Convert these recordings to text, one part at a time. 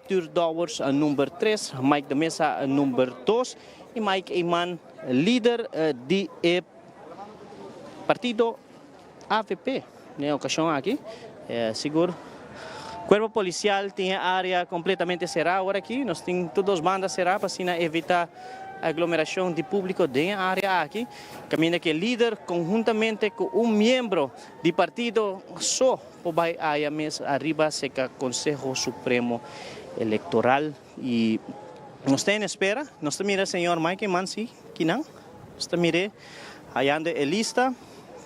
Arthur Dowers, número 3, Mike de Mesa, número 2, y Mike Eyman, líder de Partido AVP. En ocasión aquí, seguro. Cuerpo policial tiene área completamente cerrada ahora aquí, nos tienen todas bandas cerradas para evitar aglomeración de público de área aquí. Camina que el líder conjuntamente con un miembro del partido só vai a mesa arriba seca Consejo Supremo Electoral y nos está en espera. Nos mira el señor Mike Mansi, ¿quién? Nos mire allá en lista.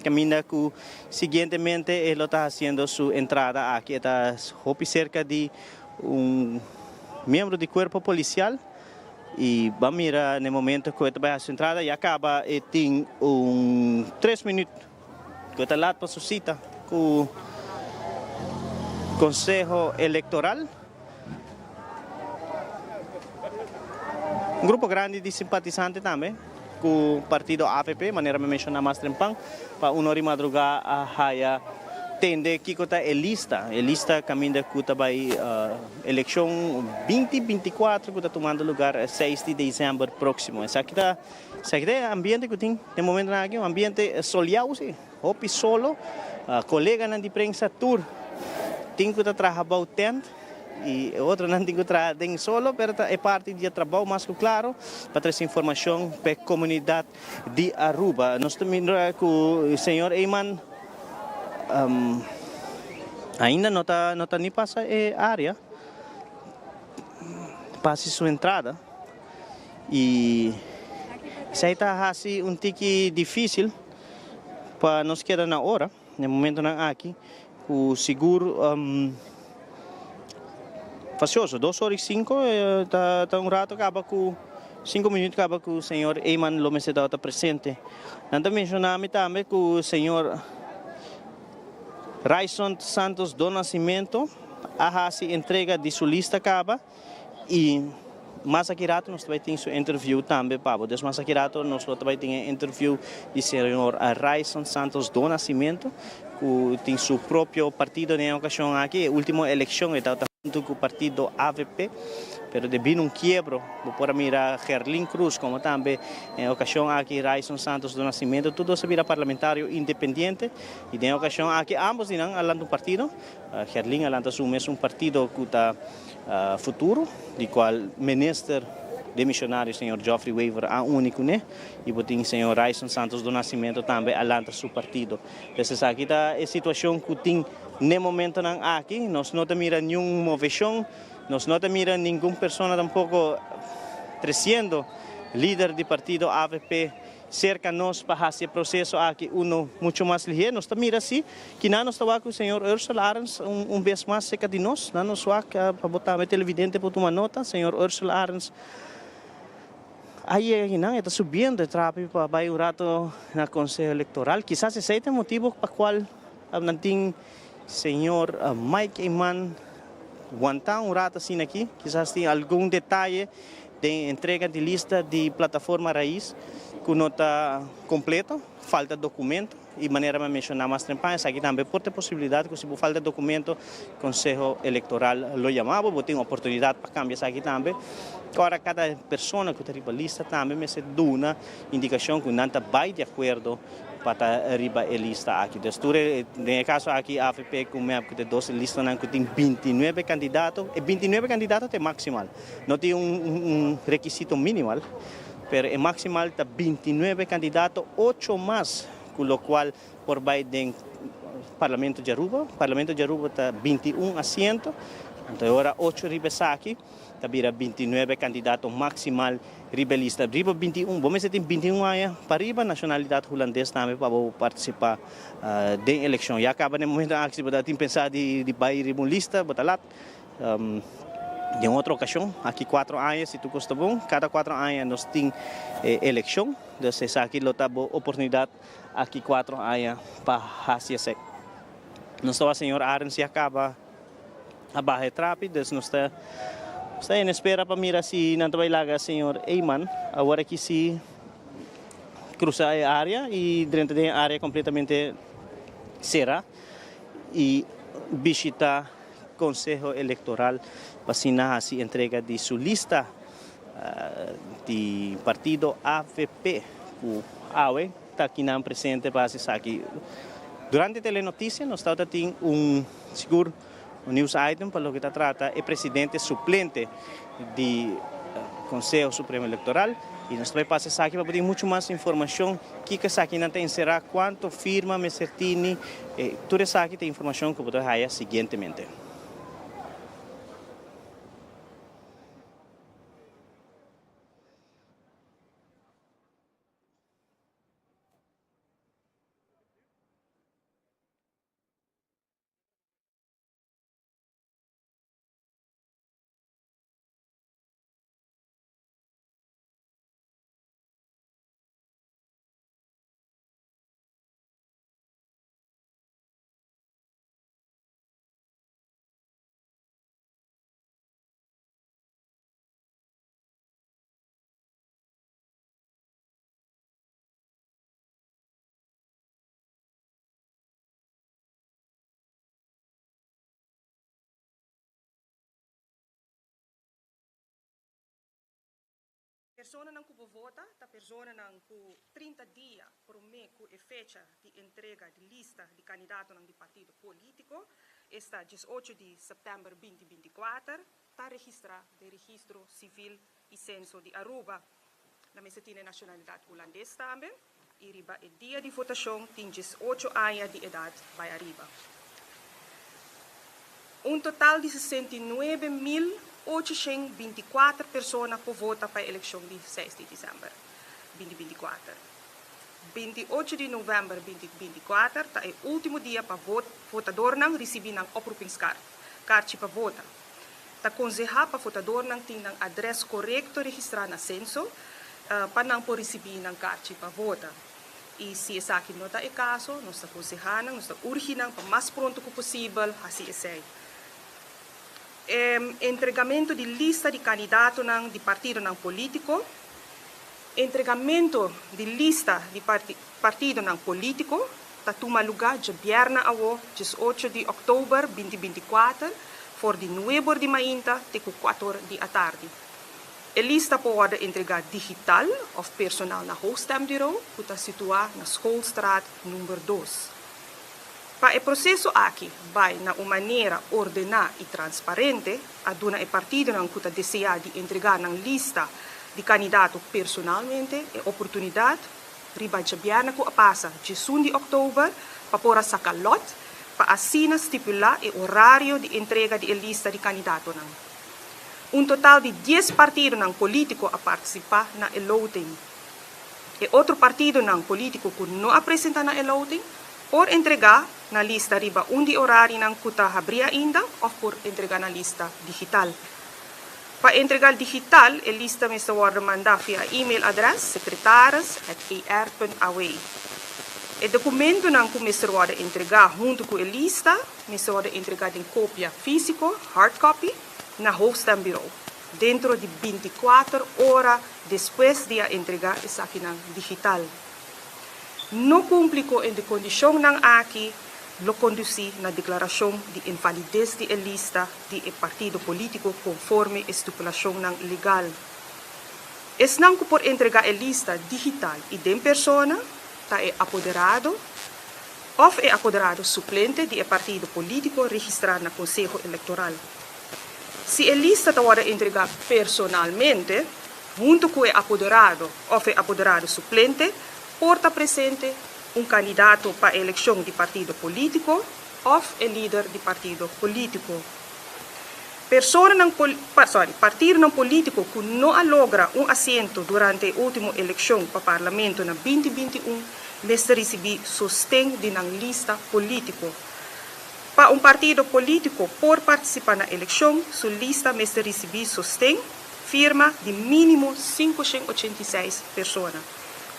Camina que siguientemente él está haciendo su entrada aquí, está cerca de un miembro del cuerpo policial y va a mirar en el momento que va a hacer su entrada y acaba en 3 minutos que está lado para su cita con Consejo Electoral. Un grupo grande de simpatizantes también. Com o partido AVP, maneira me mencionar mais trempang, para uma hora de madrugada a tende que está lista caminha que está vai eleição 2024 que está tomando lugar 6 de dezembro próximo. Essa aqui é ambiente que tem no momento aqui, um ambiente soleado, hopi solo, colega de prensa tour, tem que trabalhar tent. E outro não tem que trabalhar solo, mas é parte do trabalho mais claro para trazer informação para a comunidade de Aruba. Nós também com o senhor Eyman ainda não está nem passa a área, passa sua entrada e isso aí está assim tique difícil para nós quedar na hora, no momento não aqui, o seguro facioso, 2h05, está rato, acaba com 5 minutos, acaba com o senhor Eyman Lomecedao está presente. Não mencionamos também que o senhor Raison Santos do Nascimento, a entrega de sua lista acaba e mais aqui rato nós também temos interview também, Pablo. Desde mais aqui rato nós também temos interview do senhor Raison Santos do Nascimento, que tem seu próprio partido na ocasião aqui, a última eleição, está junto com o partido AVP, pero devido um quiebro, por mirar Gerlin Cruz, como também em ocasião aqui Raison Santos do Nascimento, tudo se vira parlamentário independente, e em ocasião aqui ambos irão além do partido, Gerlin além assume partido que está futuro, de qual ministro de missionário, senhor Geoffrey Weaver, é único, né? E o senhor Raison Santos do Nascimento também além do seu partido. Então, aqui está a situação que tem no momento aqui, nós não temos nenhuma movição, nós não temos nenhuma pessoa tampouco crescendo, líder do partido AVP, cerca nós para esse processo aqui, muito mais ligeiro. Nós estamos assim, que nós estamos com o senhor Ursula Arens, vez mais cerca de nós, nós para botar a televidente para tomar nota, senhor Ursula Arens. Aí está subindo, para vai um rato na Conselho Eleitoral. Quizás esse é o motivo para qual não tem senhor Mike Eyman aguentar um rato assim aqui. Quizás tem algum detalhe de entrega de lista de plataforma raiz que não está completo, falta documento. E maneira de mencionar mais temprano, aqui também pode ter possibilidade que se falta documento, o Conselho Eleitoral lo chamava, tem uma oportunidade para cambiar aqui também. Agora, cada pessoa que está na lista também me dá uma indicação que não está bem de acordo para arriba a lista aqui. No caso aqui, a AVP que tem 12 listas, que tem 29 candidatos, e 29 candidatos é maximal. Não tem requisito mínimo, mas é maximal está 29 candidatos, 8 mais. Com o qual, por Biden, Parlamento de Aruba está 21 assentos, então agora 8 ribas aqui, está vira 29 candidatos maximal ribelista. Riba 21, vamos ter 21 anos para riba, nacionalidade holandesa também para participar da eleição. E acaba no momento que você tem pensado de bair uma lista, botar lá. Em outra ocasião, aqui 4 anos, se tu gosta bom, cada 4 anos nós temos eleição, então aqui nós temos oportunidade aqui 4 anos para fazer isso. Nós estamos, senhor Arens, e acaba a barra rápida, nós estamos em espera para mirar se não vai lá o senhor Eyman, agora que se cruza a área e dentro da área completamente será e visita Consejo Electoral para se entrega de sua lista de partido AVP. O AVE está aqui na presente para se aqui. Durante a telenotícia, nós estamos tendo seguro news item para o que trata é presidente suplente do Conselho Supremo Eleitoral e nós vamos passar aqui para pedir muito mais informação que aqui não tem será quanto firma me certini toda essa aqui tem informação que podemos dar seguintemente. Persona não cubo vota, a persona não cu 30 dias por mês com a fecha de entrega de lista de candidato de partido político, está 18 de setembro de 2024, está registrado de registro civil e censo de Aruba, na mesa tem nacionalidade holandesa também, e riba o dia de votação tem 18 anos de idade vai arriba. Total de 69.824 pessoas por votar para a eleição de 6 de dezembro de 2024. 28 de novembro de 2024 é o último dia para votador não receber uma oproepingskaart, kaartje para votar. Está aconselhado para votador não ter um adres correto registrado na censo para não receber uma kaartje para votar. E se essa aqui não é o caso, nós estamos aconselhando, nós estamos urgindo para mais pronto que possível, assim é. Entregamento de lista de candidato de partido político, entregamento de lista de partido político, está toma lugar de viernes a 18 de outubro de 2024, for de 9 de manhã até 4 da tarde. A lista pode ser entregada digital ou personal na hoofdstembureau, que está situado na Schoolstraat número 2. Para o processo aqui, vai na uma maneira ordenada e transparente, a dona o partido não que deseja de entregar na lista de candidato personalmente a oportunidade, riba de viernes que passa de 1 de outubro, para pôr sacar lot, para assim estipular o horário de entrega de lista de candidato. Total de 10 partidos políticos a participar na loting. E outro partido político que não apresenta na loting, por entregar na lista riba de horário que está abrir ainda ou por entregar na lista digital. Para entregar digital, a lista me está mandada via e-mail adres secretaris@ar.aw. O documento que me está entregar junto com a lista, me está entregar em cópia física, hard copy, na hoofdstembureau, dentro de 24 horas depois de entregar essa aqui digital. Não cumpre com a condição aqui, lo conduzir na declaração de invalidez de lista de partido político conforme a estipulação legal. Não por entregar a lista digital e de persona, está apoderado ou é apoderado suplente de partido político registrado no Conselho Eleitoral. Se a lista está entregada personalmente, junto com o apoderado ou é apoderado suplente, porta presente candidato para a eleição de partido político ou líder de partido político. Partido não político que não logra assento durante a última eleição para o Parlamento na 2021, deve receber sustento de uma lista política. Para partido político, por participar na eleição, sua lista deve receber sustento, firma de mínimo 586 pessoas.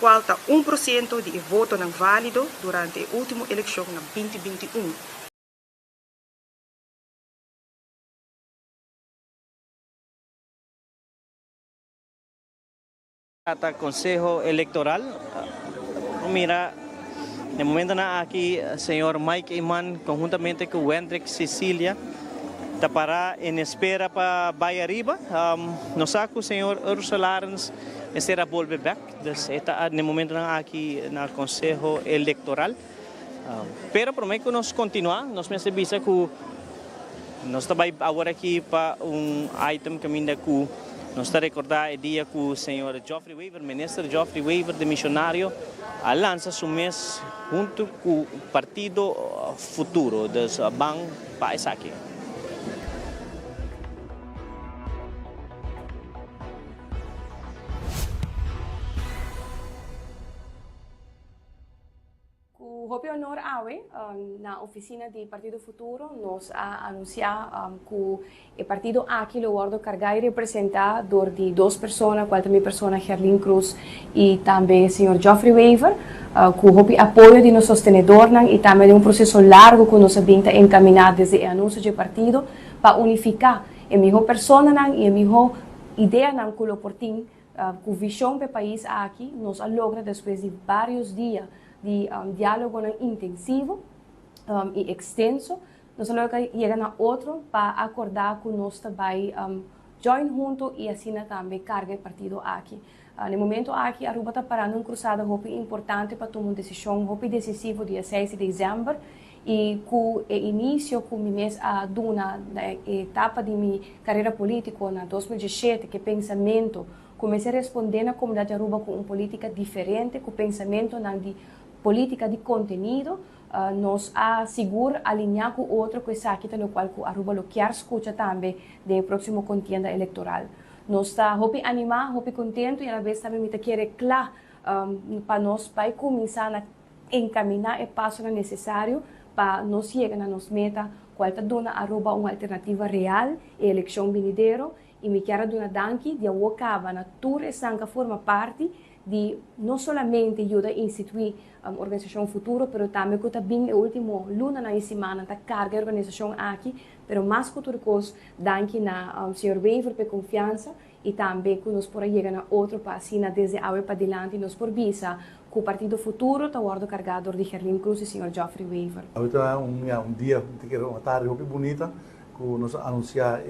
Falta 1% de voto não válido durante a última eleição na 2021. O Conselho Eleitoral, mira, no momento aqui, o senhor Mike Iman, conjuntamente com o Hendrik Cecília, para em espera para Bahia Riba. Nós sabe que o senhor Ursula será volver back, está no momento aqui no Conselho Eleitoral. Pero prometo que nós continuar, nós percebemos que nós estamos agora aqui para item que ainda que nós está recordar o dia que o senhor Geoffrey Weaver, ministro Geoffrey Weaver, de missionário, lança seu mês junto com o Partido Futuro, dos Bang Paisaki. Hope honor awe na oficina do Partido Futuro nos a anunciar que o partido aqui lo guardo cargar e representar de duas pessoas, qual também pessoa Herlin Cruz e também o senhor Geoffrey Weaver, que hope apoio de nosso sostenedor e também de processo largo que nós vinta encaminhar desde o anúncio do partido para unificar a melhor pessoa e a melhor ideia que lo portim, com visão para o país aqui, nós logra depois de vários dias de diálogo intensivo e extenso, nós chegamos a outro para acordar que nós também join junto e assim também carga o partido aqui. No momento aqui, a Aruba está parando uma cruzada importante para tomar uma decisão decisiva dia 6 de dezembro e com o início com o mês na etapa de minha carreira política na 2017, que pensamento comecei a responder na comunidade Aruba com uma política diferente, com pensamento de política de conteúdo, nos assegura alinhar com outro que está aqui, no qual a Aruba lo quer escutar também da próxima contienda eleitoral. Nós está hope animar, hope contento e a vez também me quer claro para nós para começar a encaminhar o passo necessário para nós chegar na nossa meta, qual está dando a Aruba uma alternativa real e eleição vindouro e me quero dar danke de a acaba na tour estanca forma parte de não somente ajudar a instituir a organização futuro, mas também que também a última luna na semana da carga a organização aqui, mas mais que tudo coisa, danke na Sr. Weaver por confiança e também que nós por chegar na outro passo desde agora para diante nós por visa que o Partido Futuro está guardo cargador de Herlin Cruz e Sr. Geoffrey Weaver. Hoje é dia, uma tarde muito bonita, que nós anunciar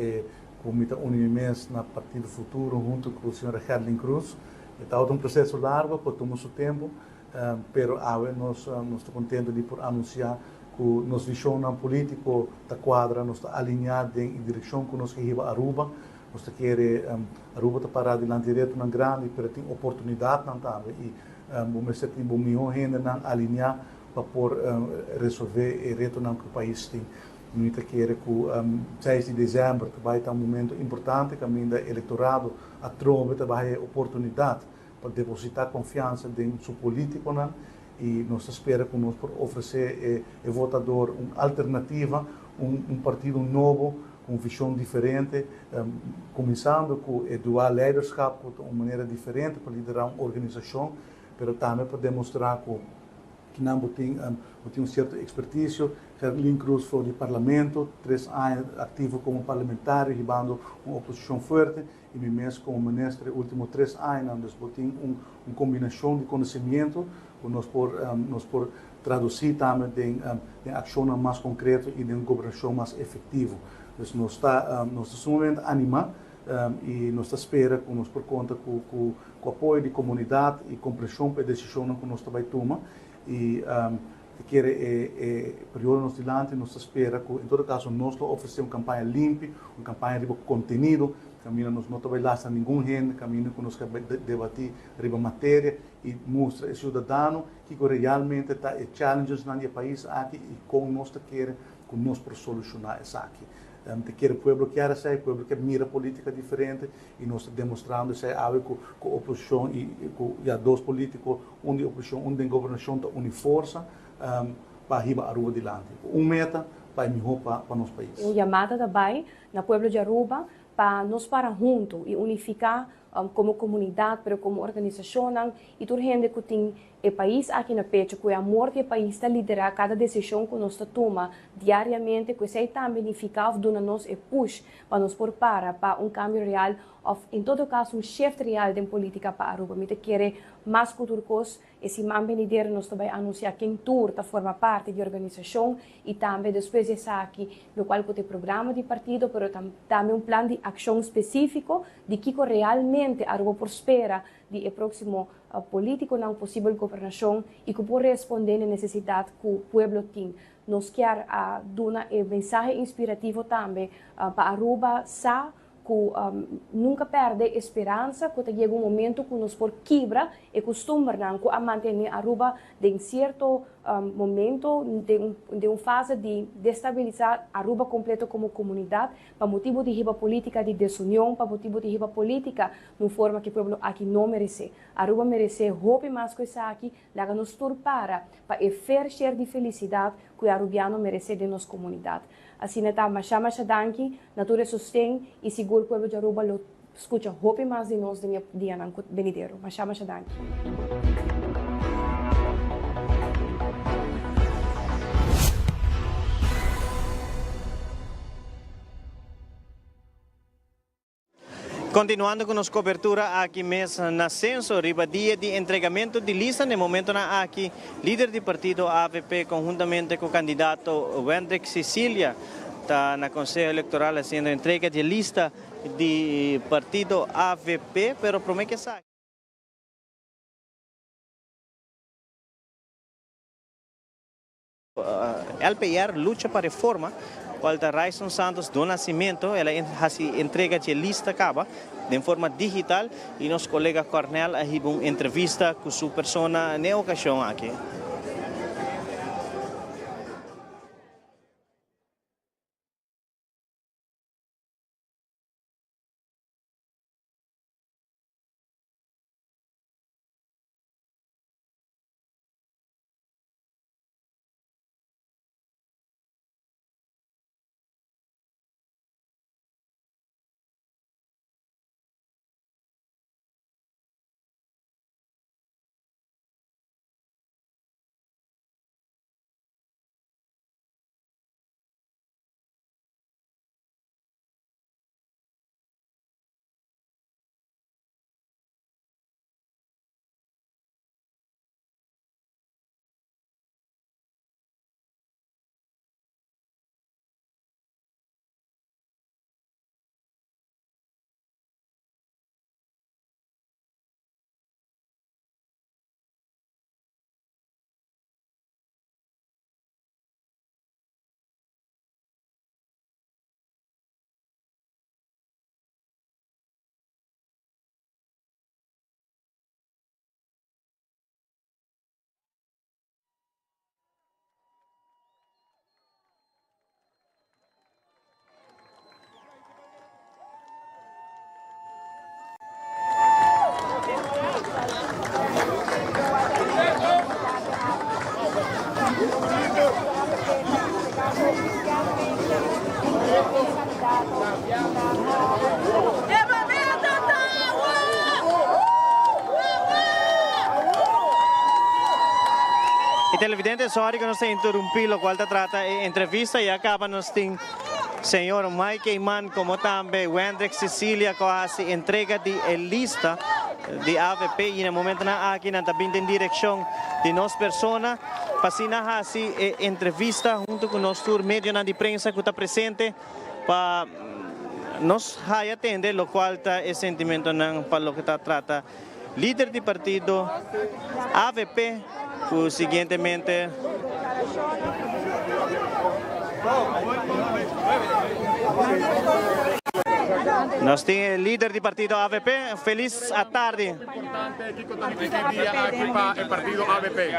o mês na Partido Futuro junto com o Sr. Herlin Cruz. Está um processo largo, por tomar seu tempo, mas nós estamos contentes de anunciar que nossa visão política da quadra, nós estamos alinhados em direção que nós queremos a Aruba. Nós queremos a Aruba parar diante direto na grande, mas tem oportunidade também. E vamos ter um milhão de gente alinhar para resolver o reto que o país tem. Nós queremos que 6 de dezembro vai estar um momento importante, que o eleitorado a trova vai ter oportunidade para depositar confiança em seu político e nós esperamos que nós oferecer ao votador uma alternativa, partido novo, com visão diferente, começando com o dual leadership de uma maneira diferente para liderar uma organização, mas também para demonstrar que não tem certa expertise. Herlin Cruz foi do Parlamento, 3 anos ativo como parlamentar, levando uma oposição forte, e mesmo como ministro, últimos 3 anos, nós temos uma combinação de conhecimento, que nós por traduzir também em ação mais concreta e em governação mais efetiva. Então, nós estamos momento animados e nós esperamos que nós por conta com o apoio da comunidade e compreensão para a decisão que nós também tomamos. E período nós dilante, nós espera que, em todo caso, nós oferecemos uma campanha limpa, uma campanha de conteúdo, caminho nós não trabalhamos a ninguém gente, caminho que nós debater a matéria e mostra ao cidadão que realmente está challenges no país aqui e como nós queremos que nós para solucionar isso aqui. Quer o povo que era o povo que mira política diferente e nós demonstrando que a oposição e a dois políticos, um de oposição, um de governação, une força para ir a Aruba dilante. Meta para melhor para nosso país. Uma chamada também na povo de Aruba para nós parar juntos e unificar como comunidade, pero como organização, e tudo gente que tem o país aqui na pecho, que a morte do país está liderar cada decisão que nós toma diariamente, que isso também significa dona nós e push para nos preparar para cambio real, ou em todo caso shift real de política para Aruba. Me quer mais culturas e se manbenidere nós também anunciar quem tour tá forma parte da organização e também depois de aqui no qual tem programa de partido, pero também plano de ação específico de que realmente Aruba prospera de próximo político na possível governação e que pode responder à necessidade que o povo tem. Nós queremos dar um mensagem inspirativo também para Aruba, que nunca perde esperança, que chega momento que nos por quebra e costuma a manter Aruba de certo momento de uma fase de destabilizar Aruba completo como comunidade, para motivo de riba política de desunião, para motivo de riba política, de forma que o povo aqui não merece. Aruba merece roupa mais que isso aqui, lá nos turpara para o fair share de felicidade que o arubiano merece de nossa comunidade. Assim, chama danki, natura sustém e seguro o povo de Aruba lo escuta roupa mais de nós de dia não venidero. Chama danki. Continuando com nossa cobertura aqui mesmo na Censo, riba dia de entregamento de lista, no momento na aqui, líder do partido AVP, conjuntamente com o candidato Wendrick Cecília, está na Conselho Eleitoral fazendo entrega de lista de partido AVP, pero promete que sai. LPR luta para reforma. Walter Raison Santos do Nascimento, ela entrega de lista acaba de forma digital e nosso colega Cornel a uma entrevista com sua persona na ocasião aqui. E televidente, sorry que nós interrompimos o qual trata a entrevista e acaba nós tem senhor Mike Iman como também Wendrick Cecília com a entrega de lista de AVP e no momento na aqui na também em direção de nossa persona para a entrevista junto com nosso tour médio de prensa que está presente para nos atender o qual está o sentimento para o que trata líder do partido AVP que seguintemente nós temos o líder do partido AVP, feliz à tarde. Partido AVP.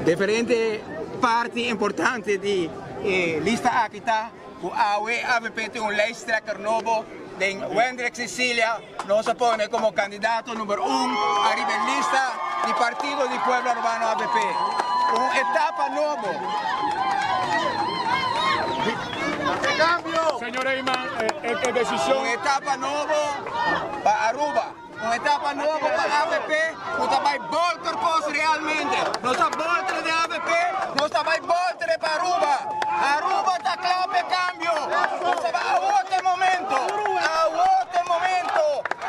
Diferente parte importante de lista aqui está, o AVP tem lijsttrekker novo, de Wendrick Cecília, nos pone como candidato número 1 a la lista del Partido del Pueblo Urbano AVP. Una etapa nueva. Señor Eyman, en decisión. Una etapa nueva para Aruba. Una etapa nueva para AVP. No está para voltar realmente. No está voltar de AVP. No está para voltar para Aruba. Aruba está claro de cambio. No se va a otro momento. A otro momento.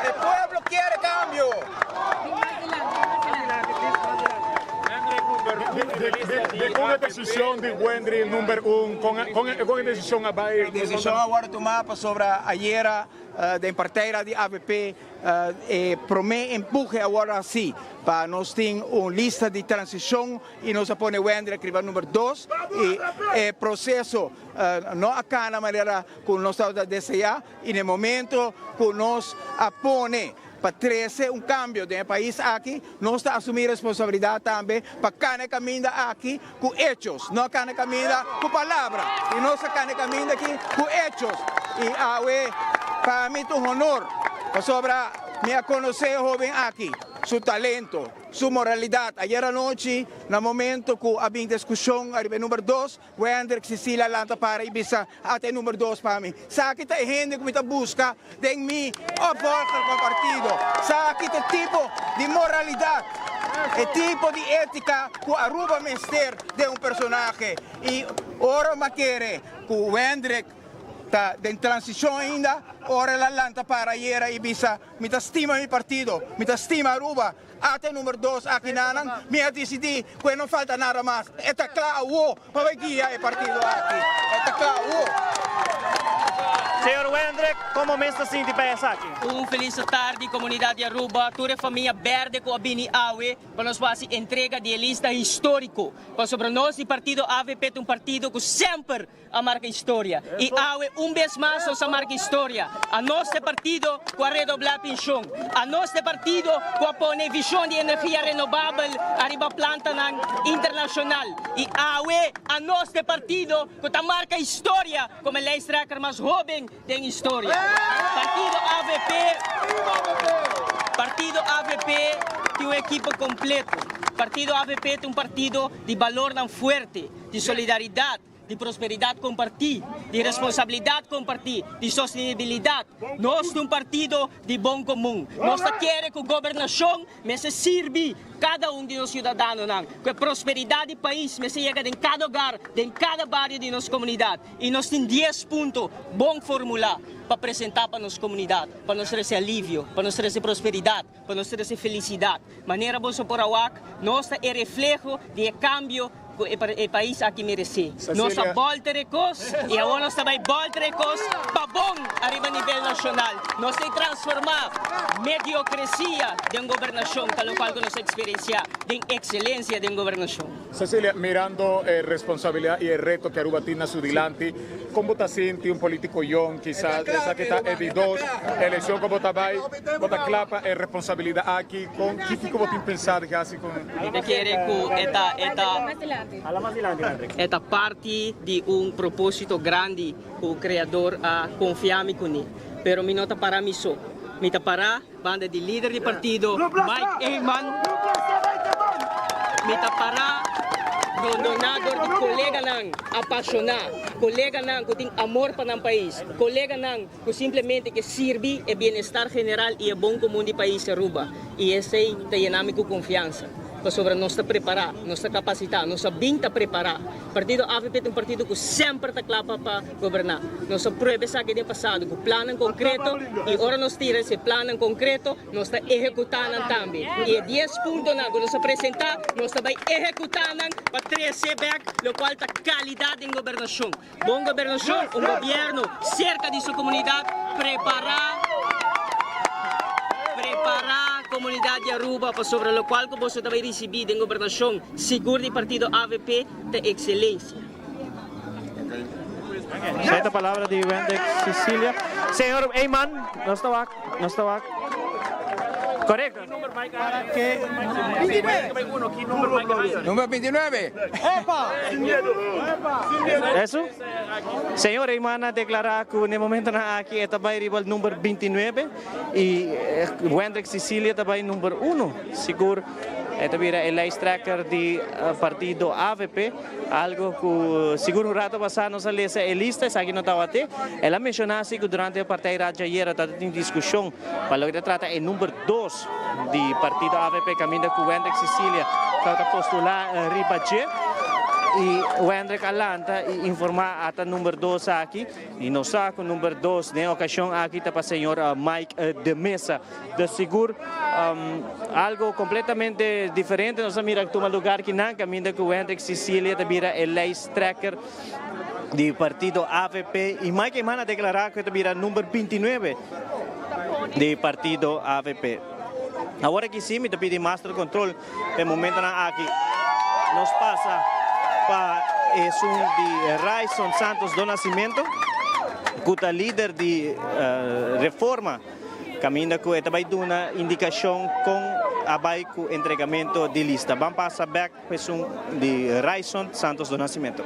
El pueblo quiere cambio. Con decisión de Wendry, el número 1, con decisión a Bayer. Decisão agora tomada sobre ayer da parteira de AVP para mim empuje agora assim para nós ter uma lista de transição e nós põe Wendry escrever número 2 e processo não acá na maneira que nós estamos a desejar e no momento que nós põe para trazer cambio no país aqui, nós estamos a assumir responsabilidade também para cada caminho aqui com hechos, não cada caminho com palavras, e nós cada caminho aqui com hechos. E para mim é honor para me conhecer jovem aqui, seu talento, sua moralidade. Ayer à noite, no momento que havia discussão, arriba número 2, Wendry Cecilia lanta para Ibiza até número 2 para mim. Sabe que tem gente que me busca de mim opvolger com o partido. Sabe que tipo de moralidade, o tipo de ética que Aruba Mester de personagem. E ora me quer que Wendry está em transição ainda, ora la lanta para ayer Ibiza, me estima mi partido, me estima Aruba, até número 2 aqui nanan, me decidi que não falta nada mais. Está claro, para guiar o partido aqui. Está claro. Senhor Wendry, como me está sentindo para aqui? Feliz tarde, comunidade de Aruba, toda a família verde com a Bini Awe, para nós fazer entrega de lista histórico. Para sobre nós, o partido AVP é partido que sempre a marca história. E Awe, vez mais, nós a marca história. A nosso partido, com a redoblar a pensão. A nosso partido, com a pôr visão de energia renovável, arriba planta internacional. E Awe, a nosso partido, com a marca história, como ele é mais jovem da história. Partido AVP tem uma equipe completa. Partido AVP tem partido de valor tão forte, de solidariedade, de prosperidade compartida, de responsabilidade compartida, de sustentabilidade. Nós temos partido de bom comum. Nós queremos que a governação se sirva cada de nós cidadãos, que a prosperidade do país se chega em cada lugar, em cada bairro de nossa comunidade. E nós temos 10 pontos bom formular para apresentar para nossa comunidade, para nós trazer alívio, para nós trazer prosperidade, para nós trazer felicidade. Maneira boa por a nós é reflexo de cambio o país aqui merece. Nós volta recursos e agora nós também volta recursos para bom arriba a nível nacional. Nós temos que transformar mediocracia de uma governação, tal qual que nós experienciamos, de excelência de uma governação. Cecilia, mirando a responsabilidade e o reto que Aruba tiene a su delante, como está sente político young, quizás, esa que está de 2 eleições, como está vai, bota clapa a responsabilidade aqui, com que como tem pensado que assim com... Eu quero que esta parte de propósito grande que o Criador a confiar em mim. Pero me nota para mim só. Me está para banda de líder de partido, Mike Eyman. Me está para donador de colega não apaixonado, colega não que tem amor para o país, colega não que simplesmente que serve o bem-estar geral e o bom comum do país Aruba. E esse está llenando com confiança. Sobre nós está preparado, nós está capacitado, nós está bem preparado. O partido AVP é partido que sempre está claro para governar. Nós provamos aqui no passado com plano concreto e agora nós tiramos esse plano concreto, nós está executando também. E 10 pontos que nós apresentamos, nós também executando para trazer back, o qual está qualidade em governação. Bom governação, governo cerca de sua comunidade, preparar a comunidade de Aruba sobre o qual você vai receber em governação seguro do partido AVP de excelência. Esta palavra de Wendry Cecilia. Senhor Eyman, não está correcto. Número 29. Eso? Senhor Eyman declara que no momento aqui está vai rival número 29 e Wendry Cecilia está vai número 1. Seguro esta vira el lijsttrekker di Partido AVP, algo que seguro un rato pasado nos salió en lista, aquí no estaba te. Ela mencionasse que durante a partida de ayer estava em discussão para lo que trata el número 2 do Partido AVP, caminho com o Hendrik Sicilia, que está postular Ribache. E o Hendrik Alanta informar até o número 2 aqui, e não sabe o número 2, na ocasião aqui está para o senhor Mike de Mesa. De seguro, algo completamente diferente, nós miramos que toma lugar que não, caminho com o Hendrik Sicilia, também é o lijsttrekker do Partido AVP, e Mike Emana declarar que também é o número 29 do Partido AVP. Agora que sim, me pedi master control, no momento aqui, nos passa para de Raison Santos do Nascimento, que é líder de reforma, caminha com esta vai dar uma indicação com o entregamento de lista. Vamos passar back para de Raison Santos do Nascimento.